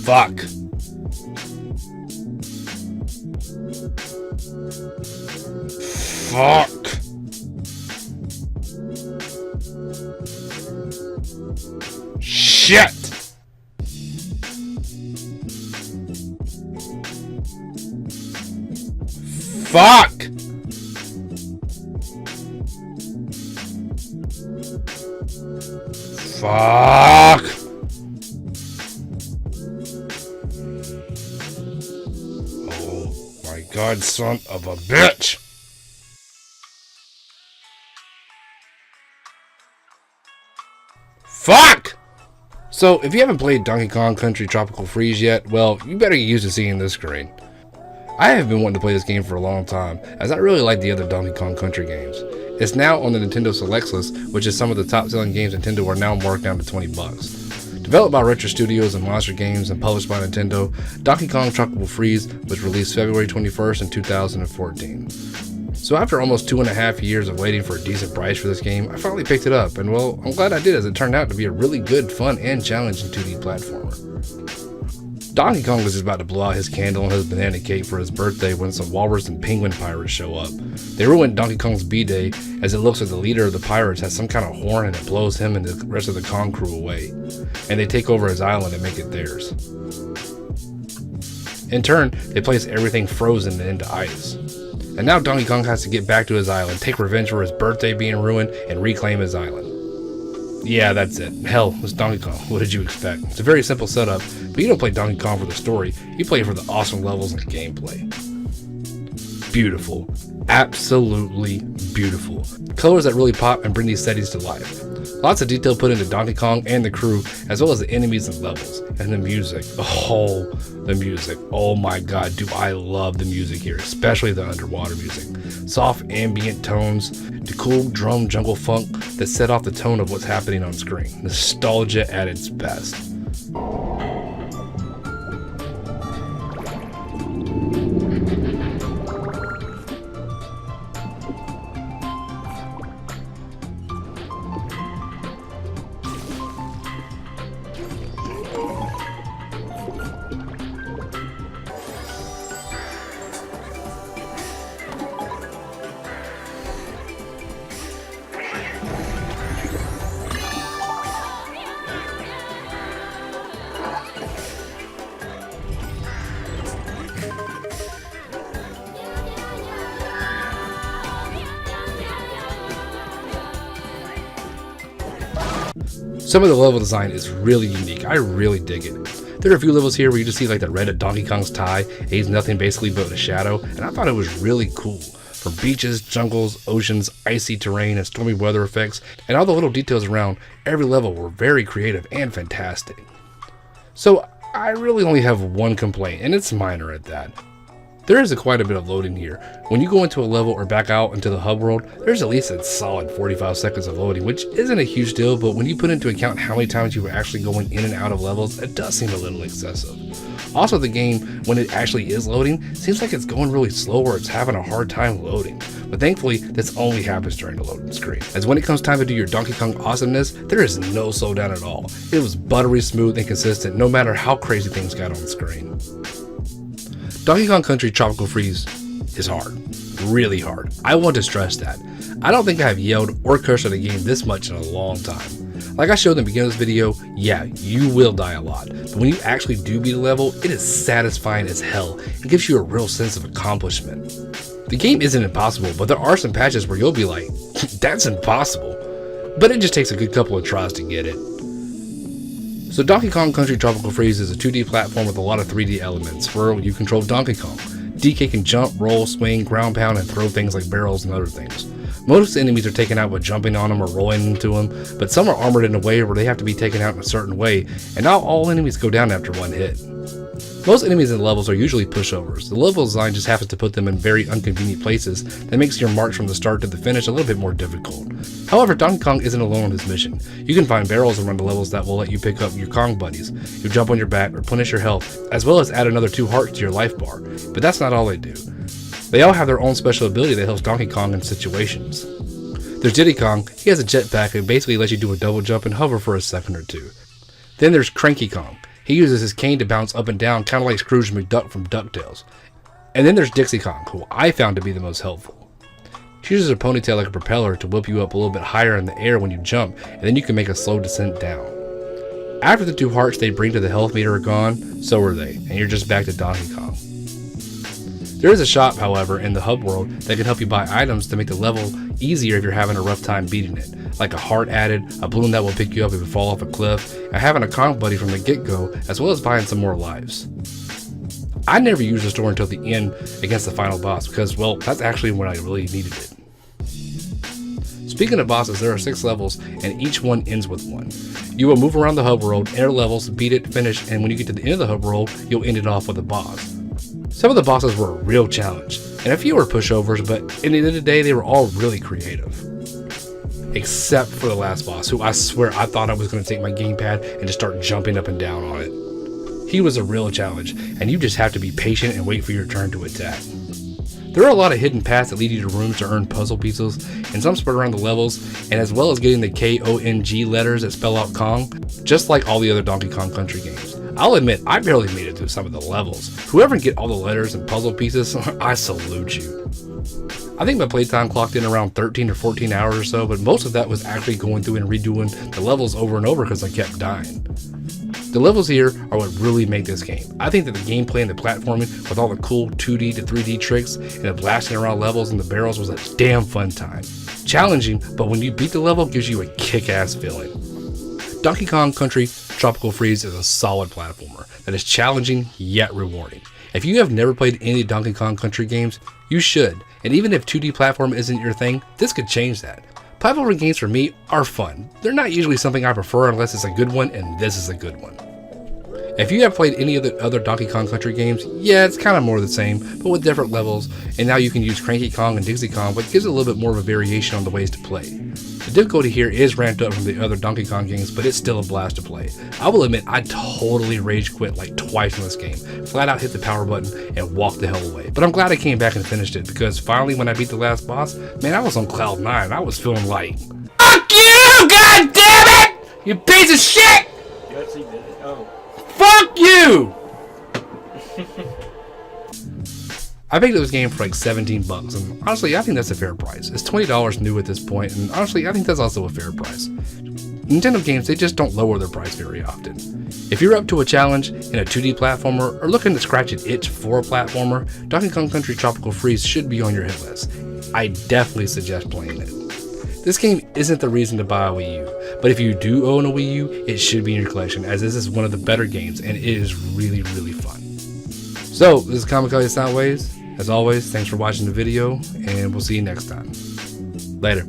Fuck. Fuck. Shit. Fuck. Fuck. Oh my God, son of a bitch. Fuck! So, if you haven't played Donkey Kong Country Tropical Freeze yet, well, you better get used to seeing this screen. I have been wanting to play this game for a long time, as I really like the other Donkey Kong Country games. It's now on the Nintendo Selects list, which is some of the top selling games Nintendo are now marked down to $20. Developed by Retro Studios and Monster Games and published by Nintendo, Donkey Kong Tropical Freeze was released February 21st in 2014. So after almost 2.5 years of waiting for a decent price for this game, I finally picked it up, and well, I'm glad I did, as it turned out to be a really good, fun, and challenging 2D platformer. Donkey Kong is about to blow out his candle on his banana cake for his birthday when some walrus and penguin pirates show up. They ruin Donkey Kong's B-Day, as it looks like the leader of the pirates has some kind of horn and it blows him and the rest of the Kong crew away, and they take over his island and make it theirs. In turn, they place everything frozen into ice. And now Donkey Kong has to get back to his island, take revenge for his birthday being ruined, and reclaim his island. Yeah, that's it. Hell, it's Donkey Kong. What did you expect? It's a very simple setup, but you don't play Donkey Kong for the story, you play for the awesome levels and gameplay. Beautiful. Absolutely beautiful. Colors that really pop and bring these settings to life. Lots of detail put into Donkey Kong and the crew, as well as the enemies and levels. And the music. Oh, the music. Oh my God, do I love the music here, especially the underwater music. Soft ambient tones, the cool drum jungle funk that set off the tone of what's happening on screen. Nostalgia at its best. Some of the level design is really unique. I really dig it. There are a few levels here where you just see like the red of Donkey Kong's tie. He's nothing basically but a shadow, and I thought it was really cool. From beaches, jungles, oceans, icy terrain, and stormy weather effects, and all the little details around every level were very creative and fantastic. So I really only have one complaint, and it's minor at that. There is quite a bit of loading here. When you go into a level or back out into the hub world, there's at least a solid 45 seconds of loading, which isn't a huge deal, but when you put into account how many times you were actually going in and out of levels, it does seem a little excessive. Also, the game, when it actually is loading, seems like it's going really slow or it's having a hard time loading. But thankfully, this only happens during the loading screen, as when it comes time to do your Donkey Kong awesomeness, there is no slowdown at all. It was buttery smooth and consistent no matter how crazy things got on screen. Donkey Kong Country Tropical Freeze is hard. Really hard. I want to stress that. I don't think I have yelled or cursed at a game this much in a long time. Like I showed in the beginning of this video, yeah, you will die a lot, but when you actually do beat a level, it is satisfying as hell. It gives you a real sense of accomplishment. The game isn't impossible, but there are some patches where you'll be like, that's impossible. But it just takes a good couple of tries to get it. So Donkey Kong Country Tropical Freeze is a 2D platform with a lot of 3D elements, where you control Donkey Kong. DK can jump, roll, swing, ground pound, and throw things like barrels and other things. Most enemies are taken out by jumping on them or rolling into them, but some are armored in a way where they have to be taken out in a certain way, and not all enemies go down after one hit. Most enemies in the levels are usually pushovers. The level design just happens to put them in very inconvenient places that makes your march from the start to the finish a little bit more difficult. However, Donkey Kong isn't alone on his mission. You can find barrels around the levels that will let you pick up your Kong buddies, you jump on your back, replenish your health, as well as add another 2 hearts to your life bar. But that's not all they do. They all have their own special ability that helps Donkey Kong in situations. There's Diddy Kong. He has a jetpack and basically lets you do a double jump and hover for a second or two. Then there's Cranky Kong. He uses his cane to bounce up and down, kind of like Scrooge McDuck from DuckTales. And then there's Dixie Kong, who I found to be the most helpful. She uses her ponytail like a propeller to whip you up a little bit higher in the air when you jump, and then you can make a slow descent down. After the 2 hearts they bring to the health meter are gone, so are they, and you're just back to Donkey Kong. There is a shop, however, in the hub world that can help you buy items to make the level easier if you're having a rough time beating it, like a heart added, a balloon that will pick you up if you fall off a cliff, and having a Kong buddy from the get-go, as well as buying some more lives. I never used the store until the end against the final boss because, well, that's actually when I really needed it. Speaking of bosses, there are 6 levels and each one ends with 1. You will move around the hub world, enter levels, beat it, finish, and when you get to the end of the hub world, you'll end it off with a boss. Some of the bosses were a real challenge, and a few were pushovers, but at the end of the day, they were all really creative. Except for the last boss, who I swear I thought I was going to take my gamepad and just start jumping up and down on it. He was a real challenge, and you just have to be patient and wait for your turn to attack. There are a lot of hidden paths that lead you to rooms to earn puzzle pieces, and some spread around the levels, and as well as getting the K-O-N-G letters that spell out Kong, just like all the other Donkey Kong Country games. I'll admit, I barely made it through some of the levels. Whoever can get all the letters and puzzle pieces, I salute you. I think my playtime clocked in around 13 or 14 hours or so, but most of that was actually going through and redoing the levels over and over because I kept dying. The levels here are what really make this game. I think that the gameplay and the platforming with all the cool 2D to 3D tricks and the blasting around levels and the barrels was a damn fun time. Challenging, but when you beat the level, it gives you a kick-ass feeling. Donkey Kong Country Tropical Freeze is a solid platformer that is challenging yet rewarding. If you have never played any Donkey Kong Country games, you should, and even if 2D platform isn't your thing, this could change that. Platforming games for me are fun. They're not usually something I prefer unless it's a good one, and this is a good one. If you have played any of the other Donkey Kong Country games, yeah, it's kind of more the same, but with different levels, and now you can use Cranky Kong and Dixie Kong, but it gives it a little bit more of a variation on the ways to play. The difficulty here is ramped up from the other Donkey Kong games, but it's still a blast to play. I will admit, I totally rage quit like twice in this game, flat out hit the power button and walked the hell away. But I'm glad I came back and finished it, because finally when I beat the last boss, man, I was on cloud 9, I was feeling like, fuck you, god damn it, you piece of shit! You actually did it? Oh. Fuck you! I picked up this game for like $17, and honestly, I think that's a fair price. It's $20 new at this point, and honestly, I think that's also a fair price. Nintendo games, they just don't lower their price very often. If you're up to a challenge in a 2D platformer, or looking to scratch an itch for a platformer, Donkey Kong Country Tropical Freeze should be on your hit list. I definitely suggest playing it. This game isn't the reason to buy a Wii U, but if you do own a Wii U, it should be in your collection, as this is one of the better games, and it is really, really fun. So, this is Kamikaze Soundwaves. As always, thanks for watching the video, and we'll see you next time. Later.